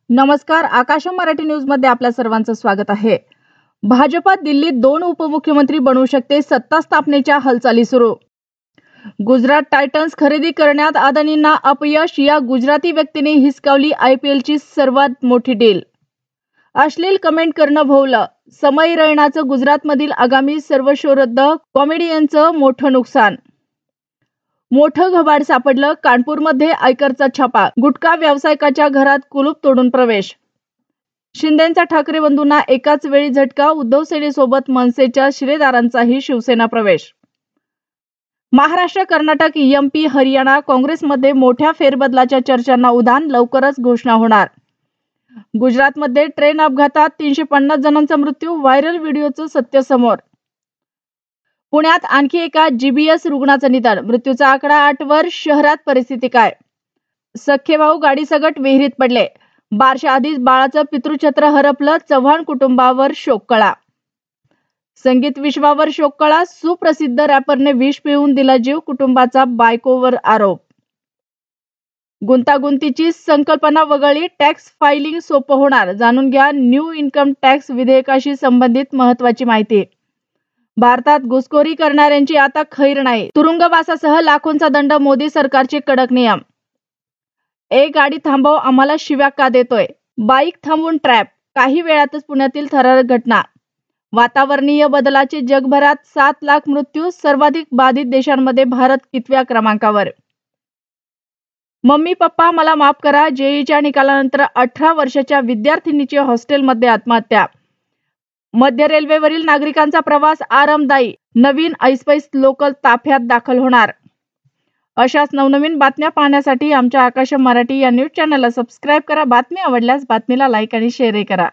नमस्कार, आकाश मराठी न्यूज मध्ये आपल्या सर्वांचं स्वागत आहे। भाजपात दिल्लीत 2 उपमुख्यमंत्री बनवू शकते, सत्ता स्थापनेच्या हालचाली सुरू। गुजरात टायटन्स खरेदी करण्यात अदानींना अपयश, या गुजराती व्यक्तीने हिसकावली IPLची सर्वात मोठी डील। अश्लील कमेंट करणं भोवलं, समय रैनाचं गुजरातमधील आगामी सर्व शो रद्द, कॉमेडियनचं मोठं नुकसान। मोठं घबाड सापडलं, कानपूरमध्ये आयकरचा छापा, गुटखा व्यावसायिकाच्या घरात कुलूप तोडून प्रवेश। शिंदेंचा ठाकरे बंधूंना एकाच वेळी झटका, उद्धव सेनेसोबत मनसेच्या शिलेदारांचाही शिवसेना प्रवेश। महाराष्ट्र, कर्नाटक, MP, हरियाणा काँग्रेसमध्ये मोठ्या फेरबदलाच्या चर्चांना उधाण, लवकरच घोषणा होणार। गुजरातमध्ये ट्रेन अपघातात 350 जणांचा मृत्यू, व्हायरल व्हिडिओचं सत्य समोर। पुण्यात आणखी एका GBS रुग्णाचं निधन, मृत्यूचा आकडा 8 वर, शहरात परिस्थिती काय? सख्खे भाऊ गाडीसकट विहिरीत पडले, बारशा आधीच बाळाचं पितृछत्र हरपलं, चव्हाण कुटुंबावर शोककळा। संगीत विश्वावर शोककळा, सुप्रसिद्ध रॅपरने विष पिऊन दिला जीव, कुटुंबाचा बायकोवर आरोप। गुंतागुंतीची संकल्पना वगळली, टॅक्स फायलिंग सोपं होणार, जाणून घ्या न्यू इन्कम टॅक्स विधेयकाशी संबंधित महत्त्वाची माहिती। भारतात घुसखोरी करणाऱ्यांची आता खैर नाही, तुरुंगवासासह लाखोंचा दंड, मोदी सरकारचे कडक नियम। एक गाडी थांबव, आम्हाला शिव्या का देतोय? बाईक थांबवून ट्रॅप, काही वेळातच पुण्यातील थरारक घटना। वातावरणीय बदलाचे जगभरात 7 लाख मृत्यू, सर्वाधिक बाधित देशांमध्ये भारत कितव्या क्रमांकावर? मम्मी पप्पा मला माफ करा, JEEच्या निकालानंतर 18 वर्षाच्या विद्यार्थिनीची हॉस्टेलमध्ये आत्महत्या। मध्य रेल्वेवरील नागरिकांचा प्रवास आरामदायी, नवीन ऐसपैस लोकल ताफ्यात दाखल होणार। अशाच नवनवीन बातम्या पाहण्यासाठी आमच्या आकाश मराठी या न्यूज चॅनलला सबस्क्राईब करा। बातमी आवडल्यास बातमीला लाईक आणि शेअर करा।